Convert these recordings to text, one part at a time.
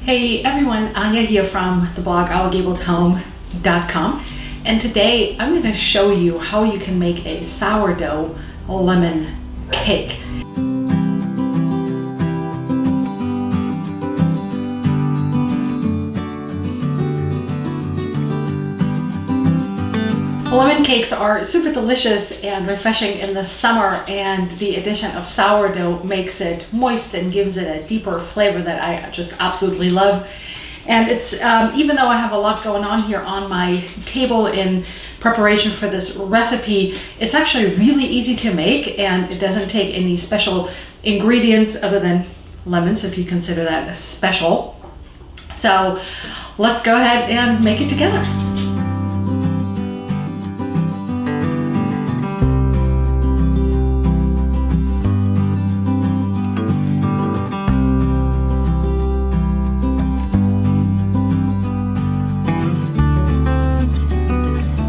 Hey everyone, Anya here from the blog ourgabledhome.com, and today I'm going to show you how you can make a sourdough lemon cake. Lemon cakes are super delicious and refreshing in the summer, and the addition of sourdough makes it moist and gives it a deeper flavor that I just absolutely love. And it's even though I have a lot going on here on my table in preparation for this recipe, it's actually really easy to make, and it doesn't take any special ingredients other than lemons, if you consider that special. So let's go ahead and make it together.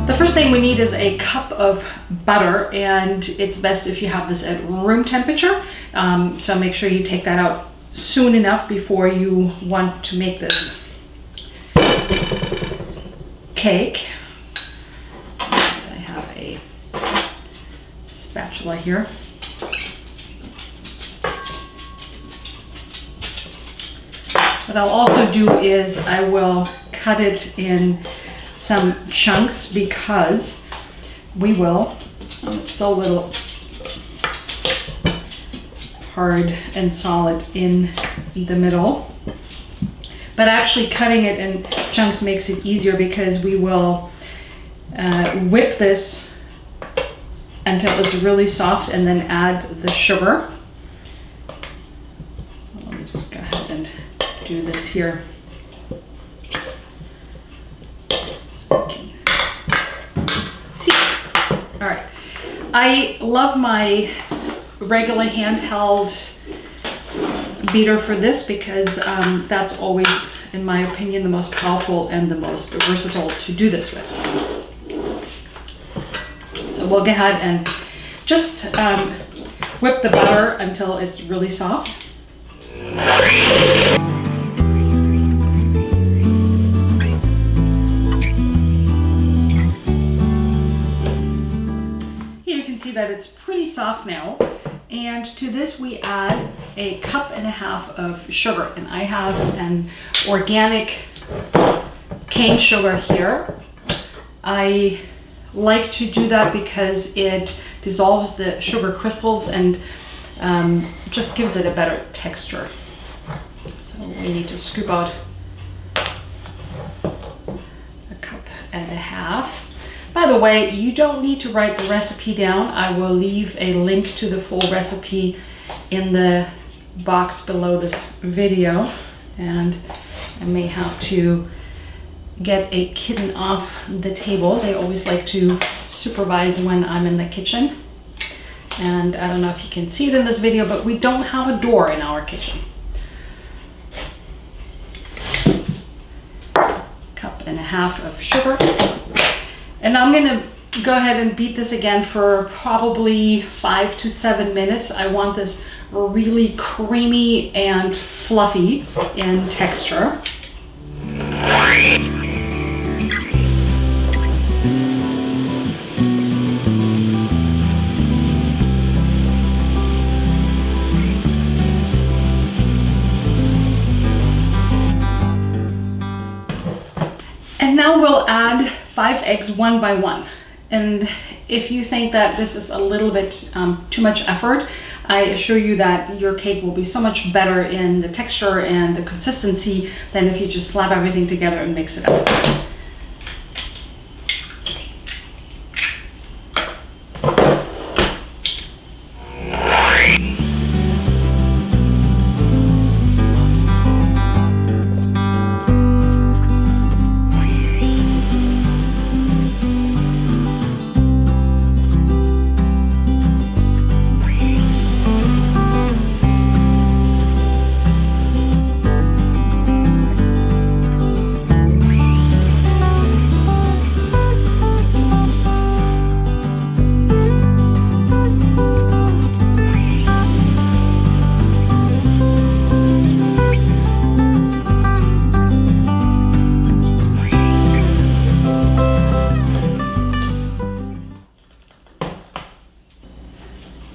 The first thing we need is a cup of butter, and it's best if you have this at room temperature. So make sure you take that out soon enough before you want to make this cake. I have a spatula here. What I'll also do is I will cut it in some chunks because we will, it's still a little hard and solid in the middle, but actually cutting it in chunks makes it easier because we will whip this until it's really soft and then add the sugar. Let me just go ahead and do this here. All right, I love my regular handheld beater for this because that's always, in my opinion, the most powerful and the most versatile to do this with. So we'll go ahead and just whip the butter until it's really soft. That it's pretty soft now, and to this we add a cup and a half of sugar, and I have an organic cane sugar here. I like to do that because it dissolves the sugar crystals and just gives it a better texture. So we need to scoop out a cup and a half. By the way, you don't need to write the recipe down. I will leave a link to the full recipe in the box below this video, and I may have to get a kitten off the table. They always like to supervise when I'm in the kitchen, and I don't know if you can see it in this video, but we don't have a door in our kitchen. Cup and a half of sugar. And I'm gonna go ahead and beat this again for probably 5 to 7 minutes. I want this really creamy and fluffy in texture. And now we'll add 5 eggs one by one. And if you think that this is a little bit too much effort, I assure you that your cake will be so much better in the texture and the consistency than if you just slap everything together and mix it up.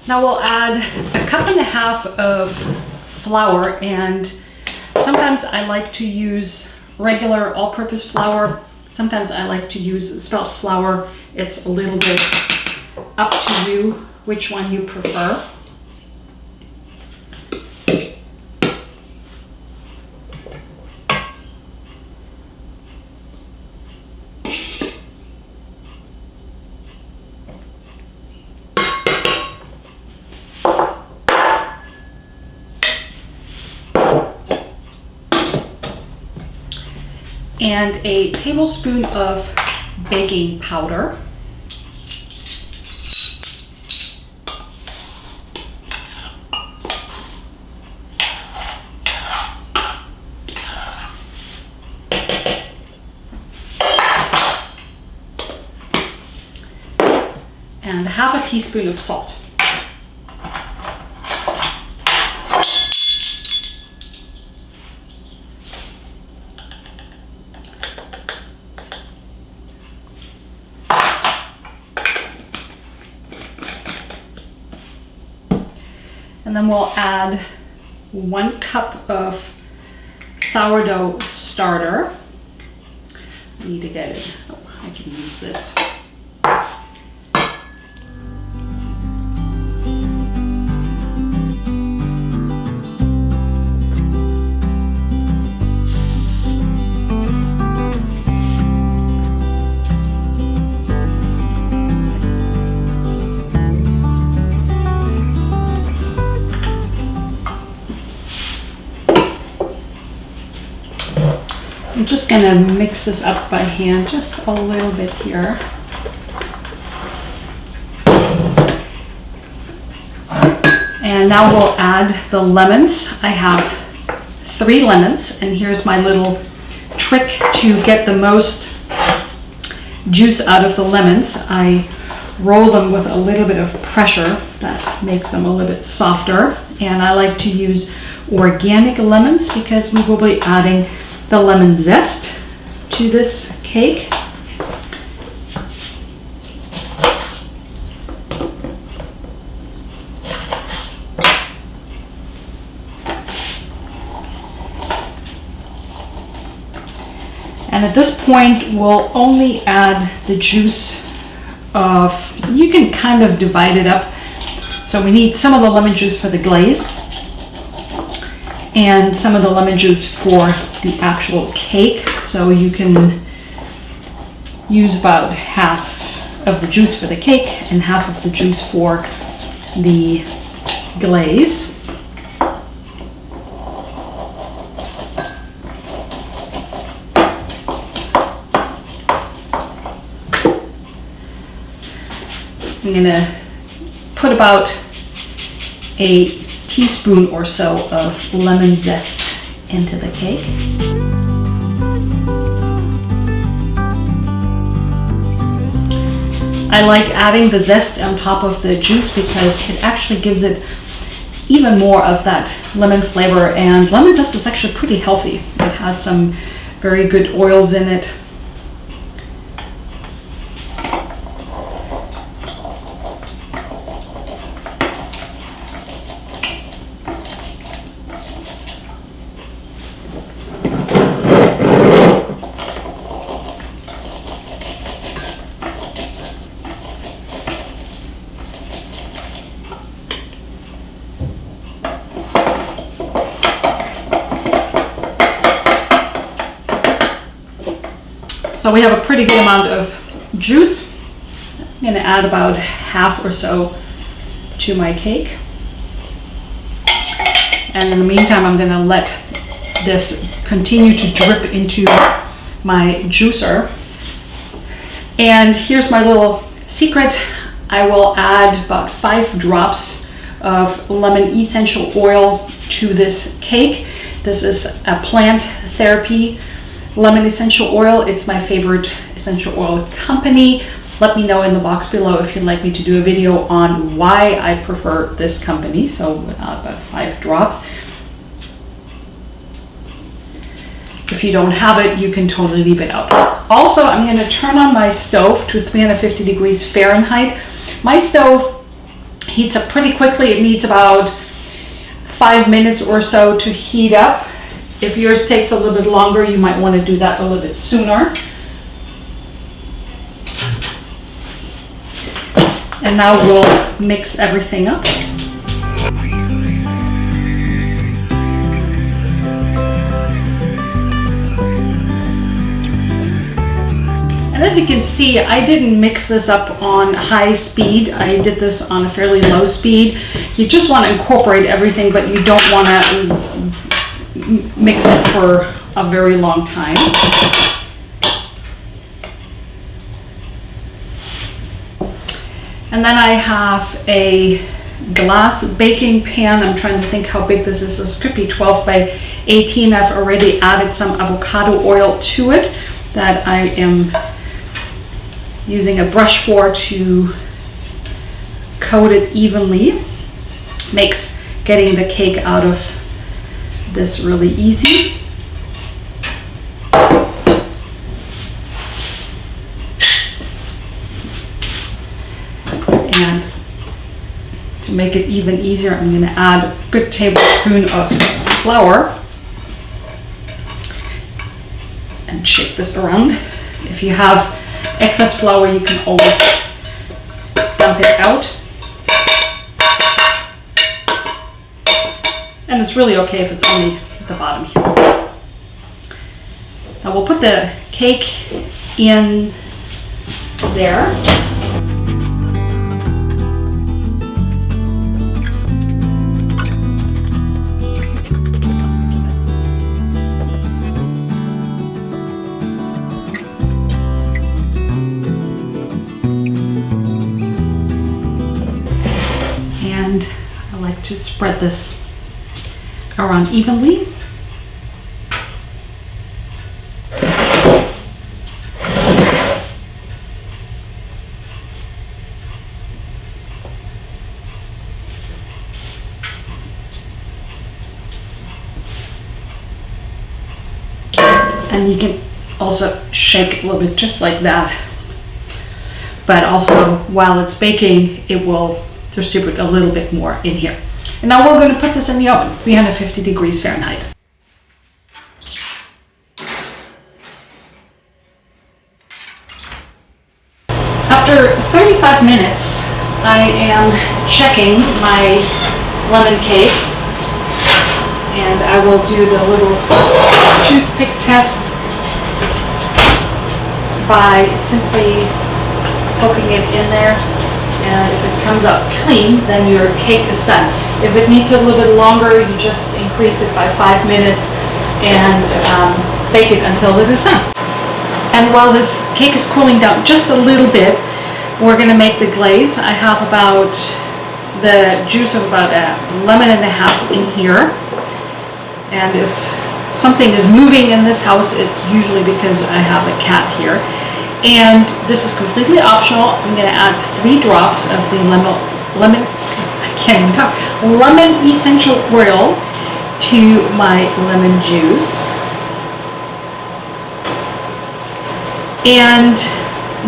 Now we'll add 1.5 cups of flour, and sometimes I like to use regular all-purpose flour. Sometimes I like to use spelt flour. It's a little bit up to you which one you prefer. And a tablespoon of baking powder. And 1/2 teaspoon of salt. And then we'll add 1 cup of sourdough starter. I need to get it. Oh, I can use this. I'm just going to mix this up by hand just a little bit here. And now we'll add the lemons. I have 3 lemons, and here's my little trick to get the most juice out of the lemons. I roll them with a little bit of pressure. That makes them a little bit softer. And I like to use organic lemons because we will be adding the lemon zest to this cake. And at this point, we'll only add the juice of, you can kind of divide it up. So we need some of the lemon juice for the glaze and some of the lemon juice for the actual cake. So you can use about 1/2 of the juice for the cake and 1/2 of the juice for the glaze. I'm gonna put about a teaspoon or so of lemon zest into the cake. I like adding the zest on top of the juice because it actually gives it even more of that lemon flavor, and lemon zest is actually pretty healthy. It has some very good oils in it. So we have a pretty good amount of juice. I'm going to add about 1/2 or so to my cake. And in the meantime, I'm going to let this continue to drip into my juicer. And here's my little secret. I will add about 5 drops of lemon essential oil to this cake. This is a plant therapy lemon essential oil. It's my favorite essential oil company. Let me know in the box below if you'd like me to do a video on why I prefer this company. So about 5 drops. If you don't have it, you can totally leave it out. Also, I'm going to turn on my stove to 350 degrees Fahrenheit. My stove heats up pretty quickly. It needs about 5 minutes or so to heat up. If yours takes a little bit longer, you might want to do that a little bit sooner. And now we'll mix everything up. And as you can see, I didn't mix this up on high speed. I did this on a fairly low speed. You just want to incorporate everything, but you don't want to mix it for a very long time. And then I have a glass baking pan. I'm trying to think how big this is. This could be 12 by 18. I've already added some avocado oil to it that I am using a brush for to coat it evenly. Makes getting the cake out of this really easy. And to make it even easier, I'm going to add a good tablespoon of flour and shake this around. If you have excess flour, you can always dump it out. And it's really okay if it's only at the bottom here. Now we'll put the cake in there. To spread this around evenly. And you can also shake it a little bit just like that. But also while it's baking, it will distribute a little bit more in here. And now we're going to put this in the oven, 350 degrees Fahrenheit. After 35 minutes, I am checking my lemon cake, and I will do the little toothpick test by simply poking it in there. And if it comes out clean, then your cake is done. If it needs a little bit longer, you just increase it by 5 minutes and bake it until it is done. And while this cake is cooling down just a little bit, we're going to make the glaze. I have about the juice of about a lemon and a half in here. And if something is moving in this house, it's usually because I have a cat here. And this is completely optional. I'm going to add 3 drops of the lemon essential oil to my lemon juice. And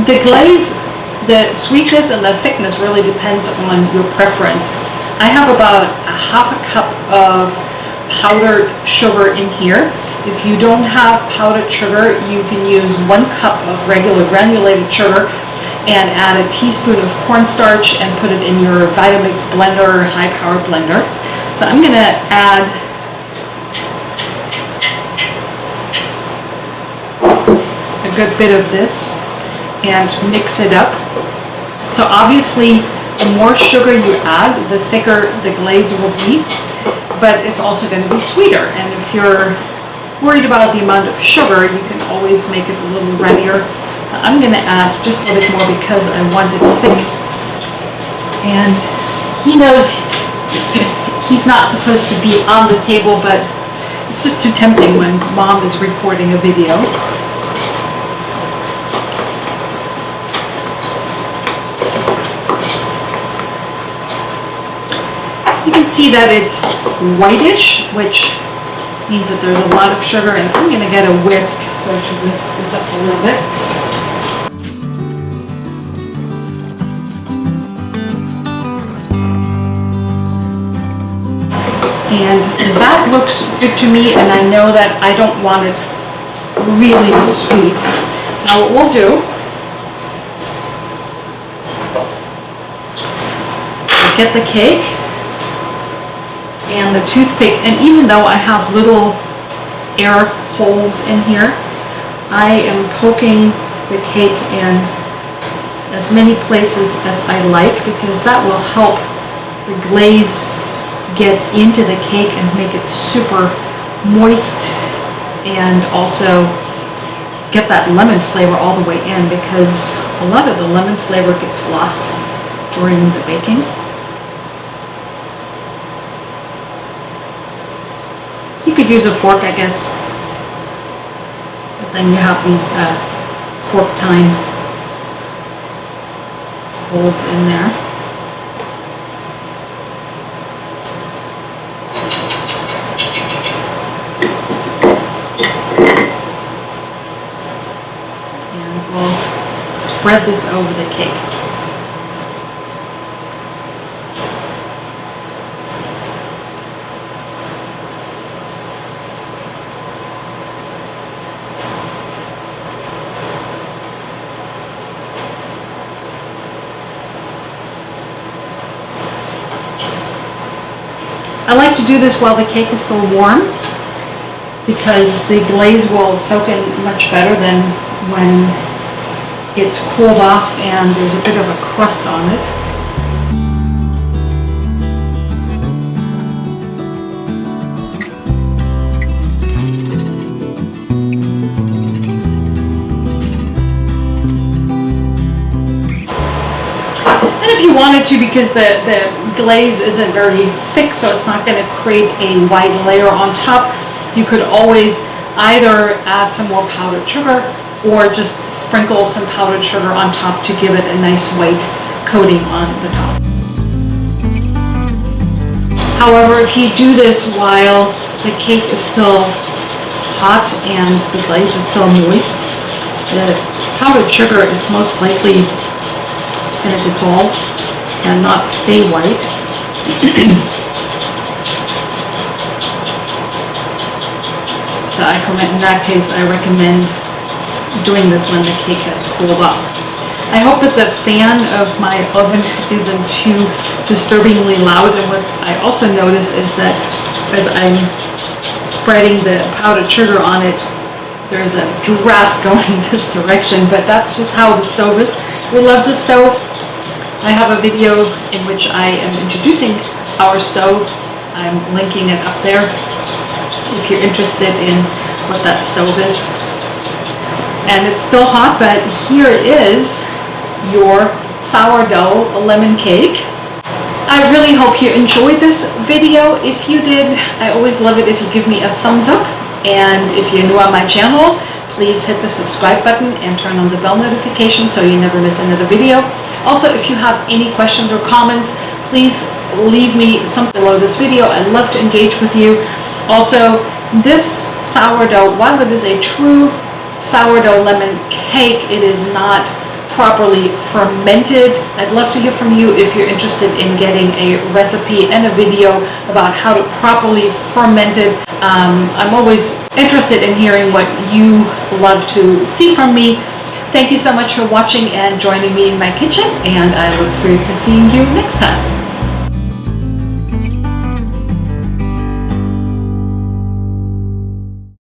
the glaze, the sweetness and the thickness really depends on your preference. I have about a half a cup of powdered sugar in here. If you don't have powdered sugar, you can use 1 cup of regular granulated sugar and add a teaspoon of cornstarch and put it in your Vitamix blender, high power blender. So I'm going to add a good bit of this and mix it up. So obviously the more sugar you add, the thicker the glaze will be, but it's also going to be sweeter. And if you're worried about the amount of sugar, you can always make it a little runnier. So I'm going to add just a bit more because I want it thick. And he knows he's not supposed to be on the table, but it's just too tempting when mom is recording a video. You can see that it's whitish, which means that there's a lot of sugar, and I'm going to get a whisk so I should whisk this up a little bit. And that looks good to me, and I know that I don't want it really sweet. Now what we'll do, we'll get the cake and the toothpick, and even though I have little air holes in here, I am poking the cake in as many places as I like, because that will help the glaze get into the cake and make it super moist, and also get that lemon flavor all the way in, because a lot of the lemon flavor gets lost during the baking. You could use a fork, I guess, but then you have these fork tine holes in there. And we'll spread this over the cake. I like to do this while the cake is still warm, because the glaze will soak in much better than when it's cooled off and there's a bit of a crust on it. And if you wanted to, because the glaze isn't very thick, so it's not going to create a white layer on top, you could always either add some more powdered sugar or just sprinkle some powdered sugar on top to give it a nice white coating on the top. However, if you do this while the cake is still hot and the glaze is still moist, the powdered sugar is most likely going to dissolve and not stay white. So in that case, I recommend doing this when the cake has cooled off. I hope that the fan of my oven isn't too disturbingly loud, and what I also notice is that as I'm spreading the powdered sugar on it, there's a draft going this direction, but that's just how the stove is. We love the stove. I have a video in which I am introducing our stove. I'm linking it up there if you're interested in what that stove is. And it's still hot, but here is your sourdough lemon cake. I really hope you enjoyed this video. If you did, I always love it if you give me a thumbs up. And if you're new on my channel, please hit the subscribe button and turn on the bell notification so you never miss another video. Also, if you have any questions or comments, please leave me something below this video. I'd love to engage with you. Also, this sourdough, while it is a true sourdough lemon cake, it is not properly fermented. I'd love to hear from you if you're interested in getting a recipe and a video about how to properly ferment it. I'm always interested in hearing what you love to see from me. Thank you so much for watching and joining me in my kitchen, and I look forward to seeing you next time.